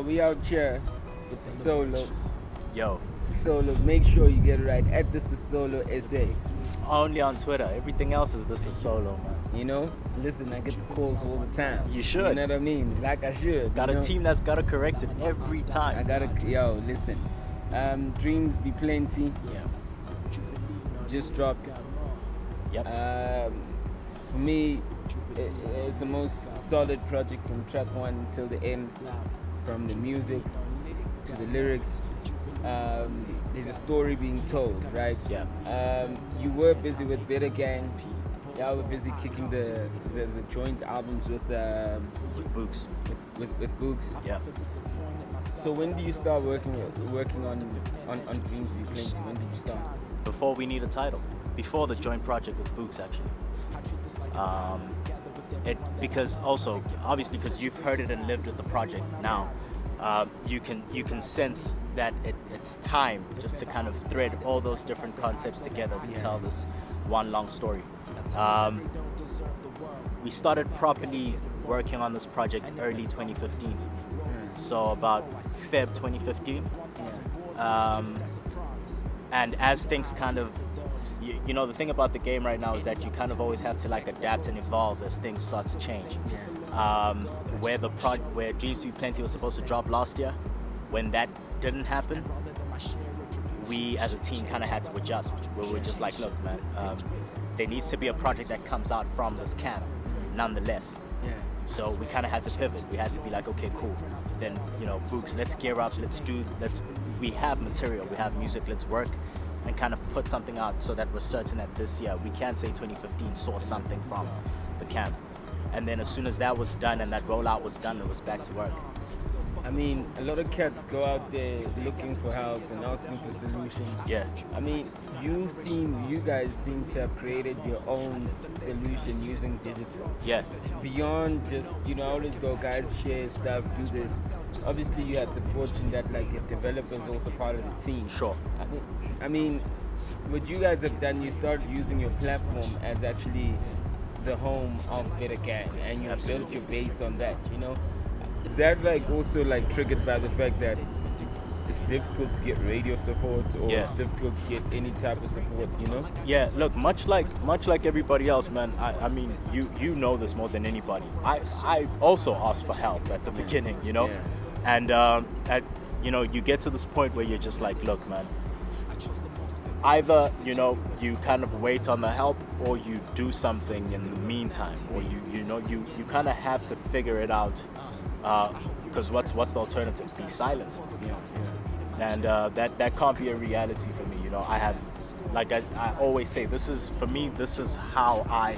we out here with the solo. Yo, Solo, make sure you get it right at This Is Solo SA. only on Twitter. Everything else is This Is Solo, man. You know, listen, I get the calls all the time. You should. You know what I mean? Like I should. Got you a know? team that's got to correct it every time. I gotta, yo, listen. Dreams Be Plenty Yeah. just dropped. Yep. For me, it's the most solid project from track one till the end, from the music to the lyrics. There's a story being told, right? Yeah. You were busy with Better Gang. Y'all were busy kicking the joint albums with Books. with Books. Yeah. So when do you start working on Dreams Be Plenty? When did you start? Before we need a title. Before the joint project with Books, actually. Because also, obviously, because you've heard it and lived with the project now, you can sense that it's time just to kind of thread all those different concepts together to tell this one long story. We started properly working on this project early 2015, so about Feb 2015. And as things kind of, you know, the thing about the game right now is that you kind of always have to like adapt and evolve as things start to change. Where Dreams Be Plenty was supposed to drop last year, when that didn't happen, we as a team kind of had to adjust. We were just like, look, man, there needs to be a project that comes out from this camp, nonetheless. Yeah. So we kind of had to pivot. We had to be like, okay, cool. Then, you know, Books, let's gear up. We have material, we have music. Let's work and kind of put something out so that we're certain that this year we can say 2015 saw something from the camp. And then as soon as that was done and that rollout was done, it was back to work. I mean, a lot of cats go out there looking for help and asking for solutions. Yeah. I mean, you guys seem to have created your own solution using digital. Yeah. Beyond just, you know, I always go, guys, share stuff, do this. Obviously, you had the fortune that like your developers also part of the team. Sure. I mean, what you guys have done, you started using your platform as actually the home of Better Gang, and you built your base on that, you know? Is that like also like triggered by the fact that it's difficult to get radio support, or it's difficult to get any type of support, you know? Yeah, look, much like everybody else, man. I mean, you know this more than anybody. I also asked for help at the beginning, you know, and you know, you get to this point where you're just like, look, man. Either, you know, you kind of wait on the help, or you do something in the meantime, or you kind of have to figure it out. Because what's the alternative? Be silent, you know. And that can't be a reality for me, you know. I have, like I always say, this is how I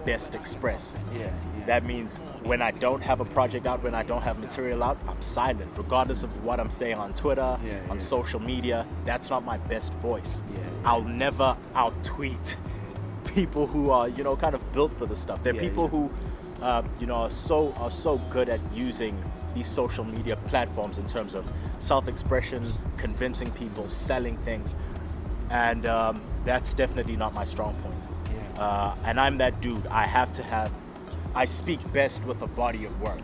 best express. Yeah. That means when I don't have a project out, when I don't have material out, I'm silent, regardless of what I'm saying on Twitter, on social media. That's not my best voice. I'll never out-tweet people who are, you know, kind of built for this stuff. They're people who you know, are so good at using these social media platforms in terms of self-expression, convincing people, selling things, and that's definitely not my strong point. And I'm that dude. I speak best with a body of work,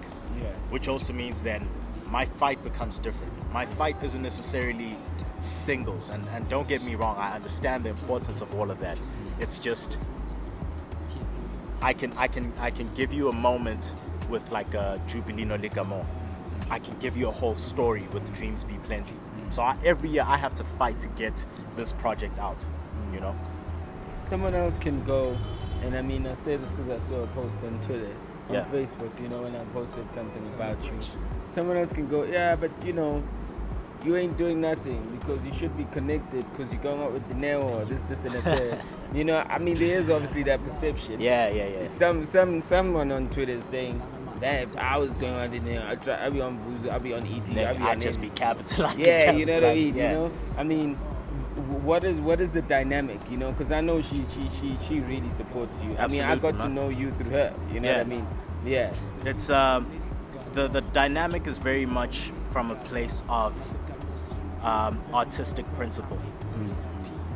which also means then my fight becomes different. My fight isn't necessarily singles, and don't get me wrong, I understand the importance of all of that. It's just I can give you a moment with like a Jubilino Ligamo. I can give you a whole story with Dreams Be Plenty. So every year I have to fight to get this project out, you know? Someone else can go, and I mean, I say this because I saw a post on Twitter, on Facebook, you know, when I posted something about you. Someone else can go, yeah, but you know, you ain't doing nothing because you should be connected because you're going out with Dineo or this and that. You know, I mean, there is obviously that perception. Yeah. Someone on Twitter is saying, damn, if I was going on Dineo, I'll be on Vuzu, I'll be on ET, I'd just be capitalizing. Yeah, you know what I mean, you know? I mean, what is the dynamic, you know? Because I know she really supports you. I mean, I got to know you through her, you know what I mean? Yeah. It's, the dynamic is very much from a place of artistic principle.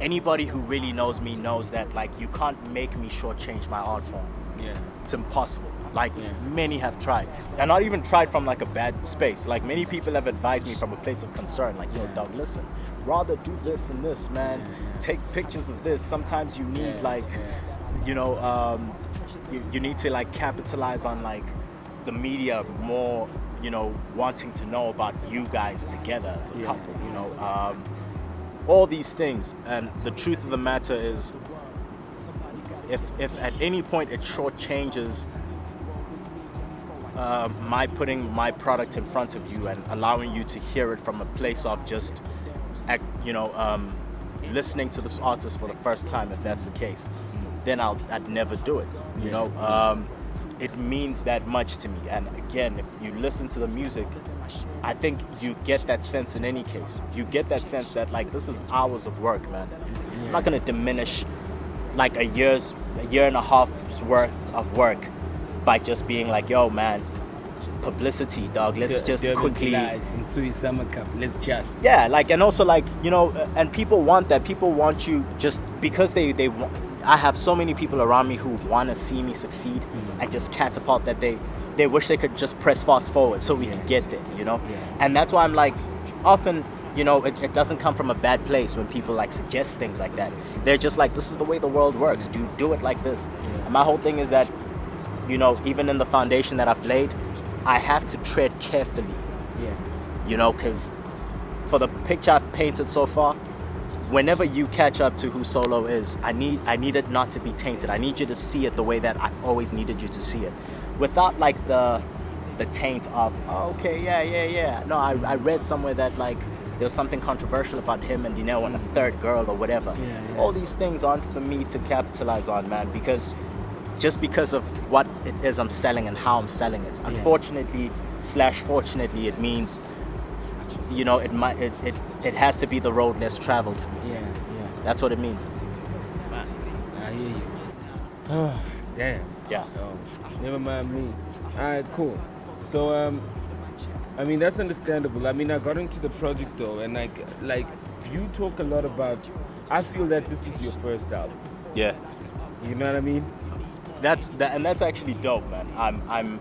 Anybody who really knows me knows that like you can't make me shortchange my art form. Yeah. It's impossible. Like many have tried, and not even tried from like a bad space. Like many people have advised me from a place of concern. Like, yo, dog, listen, rather do this and this, man. Take pictures of this. Sometimes you need you know, you need to like capitalize on like the media more. You know, wanting to know about you guys together as a couple. You know, all these things. And the truth of the matter is, if at any point it shortchanges my putting my product in front of you and allowing you to hear it from a place of just, you know, listening to this artist for the first time, if that's the case, then I'd never do it. You know, it means that much to me. And again, if you listen to the music, I think you get that sense in any case. You get that sense that like this is hours of work, man. I'm not gonna diminish like a year and a half's worth of work by just being like, yo, man, publicity, dog. Let's just quickly. Let's just. Yeah, like, and also like, you know, and people want that. People want you just because they want. I have so many people around me who want to see me succeed and just catapult that they wish they could just press fast forward so we can get there, you know? And that's why I'm like, often, you know, it doesn't come from a bad place when people like suggest things like that. They're just like, this is the way the world works. Do it like this. And my whole thing is that, you know, even in the foundation that I've laid, I have to tread carefully. You know, because for the picture I've painted so far, whenever you catch up to who Solo is, I need it not to be tainted. I need you to see it the way that I always needed you to see it, without like the taint of, oh, okay, yeah. No, I read somewhere that like there was something controversial about him and Dineo and a third girl or whatever. All these things aren't for me to capitalize on, man, because just because of what it is I'm selling and how I'm selling it. Unfortunately / fortunately, it means, you know, it has to be the road less traveled. That's what it means. I hear you. Oh, damn. Yeah. Oh, never mind me. Alright, cool. So I mean, that's understandable. I mean, I got into the project though, and like you talk a lot about. I feel that this is your first album. Yeah. You know what I mean? That's actually dope, man. I'm,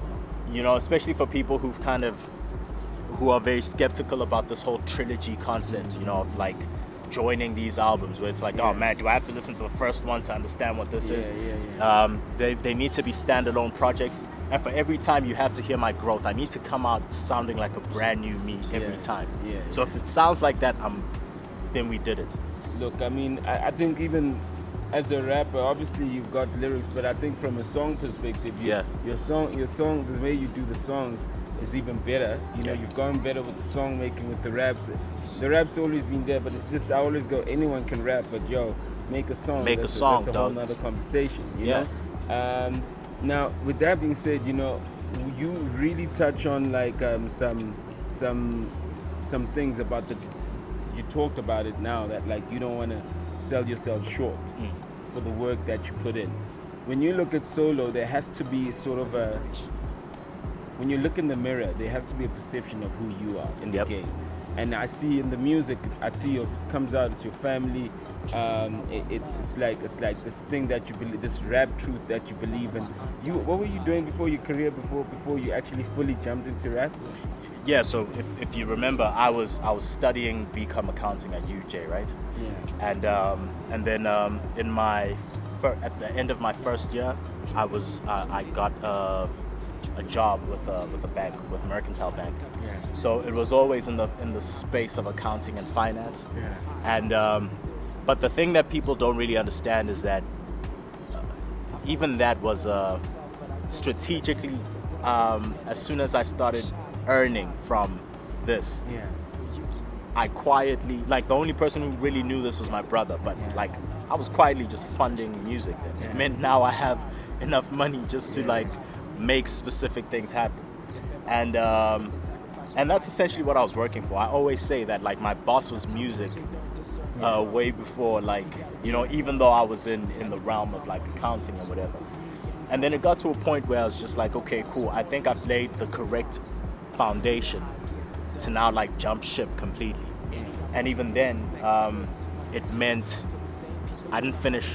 you know, especially for people who are very skeptical about this whole trilogy concept, you know, of like joining these albums where it's like, oh man, do I have to listen to the first one to understand what this is? They need to be standalone projects, and for every time you have to hear my growth, I need to come out sounding like a brand new me every time. So if it sounds like that, then we did it. Look, I mean, I think even as a rapper, obviously you've got lyrics, but I think from a song perspective, your song, the way you do the songs is even better. You know, you've gone better with the song making, with the raps. The rap's always been there, but it's just, I always go, anyone can rap, but yo, make a song. That's a whole nother conversation, you know? Now, with that being said, you know, you really touch on like some things about you talked about it now, that like you don't want to sell yourself short for the work that you put in. When you look at Solo, there has to be sort of when you look in the mirror, there has to be a perception of who you are in the game. And I see in the music, I see it comes out, it's your family. It's like this thing that you believe, this rap truth that you believe in. What were you doing before your career, before you actually fully jumped into rap? Yeah, so if you remember, I was studying BCom accounting at UJ, right? Yeah. And then at the end of my first year, I got a job with a bank, with Mercantile Bank. Yeah. So it was always in the space of accounting and finance. Yeah. And but the thing that people don't really understand is that even that was strategically, as soon as I started earning from this, I quietly, like, the only person who really knew this was my brother, but like I was quietly just funding music. It meant now I have enough money just to like make specific things happen, and that's essentially what I was working for. I always say that like my boss was music way before, like, you know, even though I was in the realm of like accounting or whatever. And then it got to a point where I was just like, okay, cool, I think I've laid the correct foundation to now like jump ship completely. And even then, it meant I didn't finish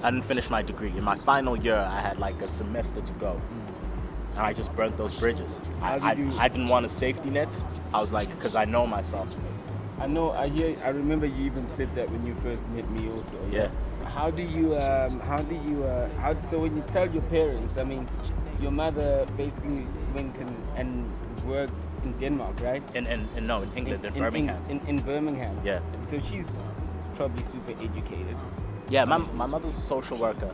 I didn't finish my degree. In my final year, I had like a semester to go. And I just burnt those bridges. I didn't want a safety net. I was like, because I know myself. I remember you even said that when you first met me also. Yeah. So when you tell your parents, I mean, your mother basically went and worked in Denmark, right? In England, in Birmingham. In Birmingham. Yeah. So she's probably super educated. Yeah, my mother's a social worker.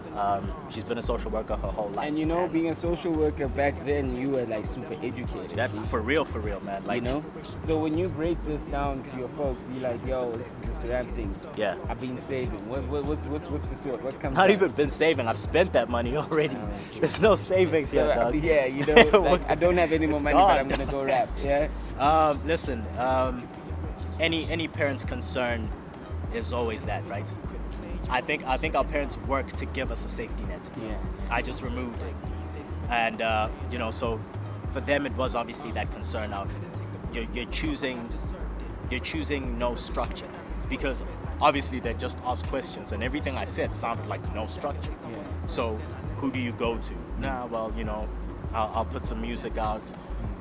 She's been a social worker her whole life. And you know, being a social worker back then, you were like super educated. That's for real, man. Like, you know? So when you break this down to your folks, you're like, yo, this is this rap thing. Yeah. I've been saving. What's the story? What comes Not even been saving. I've spent that money already. There's no savings so, yet, dog. Yeah, you know, like, I don't have any more money, but I'm going to go rap. Yeah? Listen, any parent's concern is always that, right? I think our parents work to give us a safety net. Yeah. I just removed it, and you know, so for them it was obviously that concern of you're choosing no structure, because obviously they just asked questions and everything I said sounded like no structure. Yeah. So who do you go to? Nah, well, you know, I'll put some music out.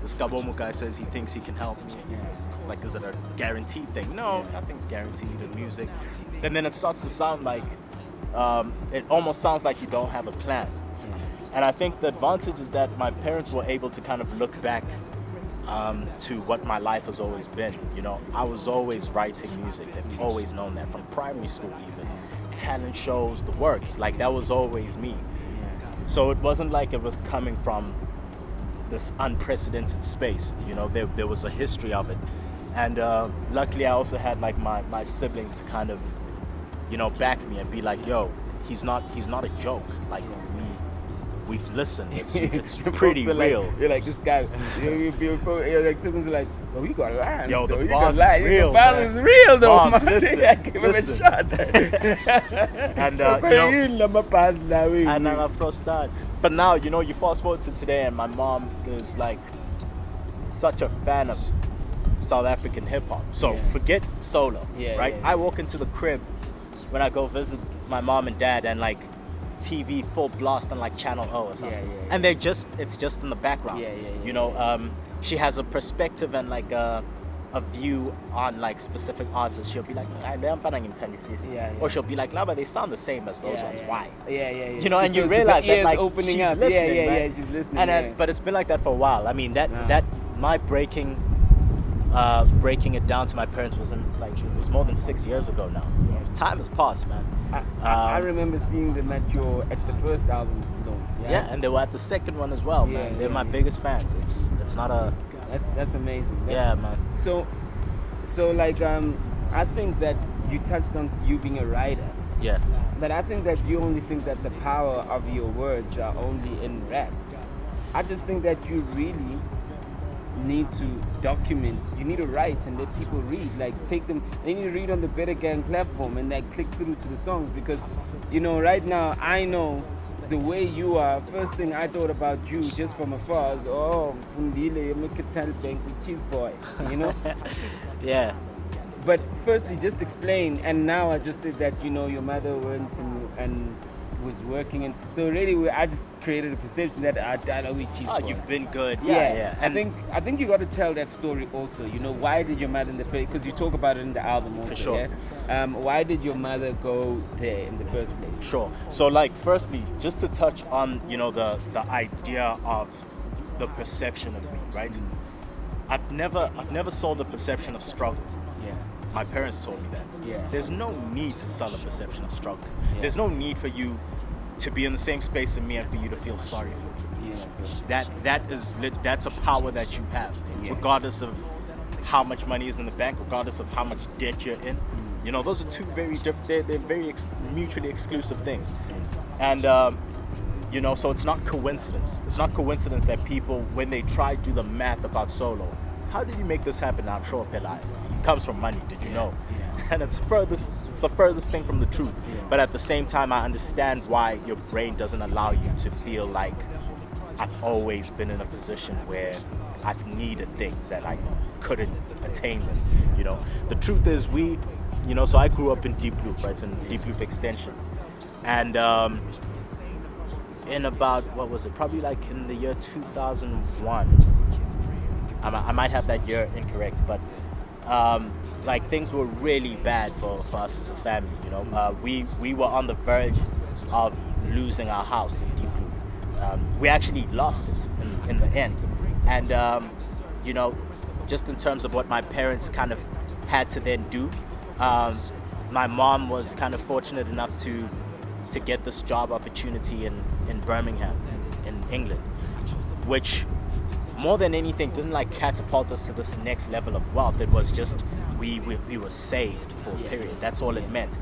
This Kabomu guy says he thinks he can help me. Yeah. Like, is it a guaranteed thing? No, nothing's guaranteed in music. And then it starts to sound like, it almost sounds like you don't have a plan. And I think the advantage is that my parents were able to kind of look back to what my life has always been. You know, I was always writing music. They've always known that from primary school even. Talent shows, the works, like that was always me. So it wasn't like it was coming from this unprecedented space. You know, there was a history of it. And luckily I also had like my siblings to kind of, you know, back me and be like, yo, he's not a joke. Like, we've listened. It's pretty real. You're like, this guy, you're like, siblings are like, oh, you got lines. Yo, the though. bars is real. The bars is real, though, Bombs, man. listen, Give him a shot. And, and I've crossed that. But now, you know, you fast forward to today and my mom is like such a fan of South African hip hop. So forget solo, right? I walk into the crib when I go visit my mom and dad and like TV full blast on like Channel O or something. And it's just in the background. You know, she has a perspective and like a view on like specific artists. She'll be like, or she'll be like, nah, but they sound the same as those ones. Why? You know, and you realize that like opening she's up. listening, right? She's listening. And but it's been like that for a while. I mean, that my breaking it down to my parents it was more than 6 years ago now. Time has passed, man. I remember seeing them at the first album's launch. Yeah, and they were at the second one as well, man. They're my biggest fans. It's not a. That's amazing. Man. So like I think that you touched on you being a writer. Yeah. But I think that you only think that the power of your words are only in rap. I just think that you really need to document. You need to write and let people read. Like, take them. They need to read on the Better Gang platform and like click through to the songs, because, you know, right now I know the way you are. First thing I thought about you just from afar is, oh, Fundile, you make a bank with Cheese Boy, you know. Yeah. But firstly, just explain. And now I just said that, you know, your mother went and was working, and so really I just created a perception that I with Cheese Boy. Oh, you've been good. Yeah. And I think you got to tell that story also. You know, why did your mother in the first? Because you talk about it in the album also. For sure. Yeah? Why did your mother go there in the first place? Sure. So, like, firstly, just to touch on, you know, the idea of the perception of me, right? I've never saw the perception of struggle. Yeah. My parents told me that. Yeah. There's no need to sell a perception of struggle. Yeah. There's no need for you to be in the same space as me and for you to feel sorry for me. Yeah. That's a power that you have, regardless of how much money is in the bank, regardless of how much debt you're in. You know, those are two very different. They're very mutually exclusive things. And you know, so it's not coincidence. It's not coincidence that people, when they try to do the math about solo, how did you make this happen? I'm sure Pelai. It comes from money. Did you know? And it's the furthest thing from the truth. But at the same time, I understand why your brain doesn't allow you to feel like I've always been in a position where I've needed things and I couldn't attain them. You know, the truth is so I grew up in Deep Loop, right? In Deep Loop Extension. And in about, what was it, probably like in the year 2001, I might have that year incorrect, but like things were really bad for us as a family, you know. We were on the verge of losing our house in Deep Blue. We actually lost it in the end. And you know, just in terms of what my parents kind of had to then do, my mom was kind of fortunate enough to get this job opportunity in Birmingham, in England, which more than anything didn't like catapult us to this next level of wealth. It was just we were saved for a period. That's all it meant.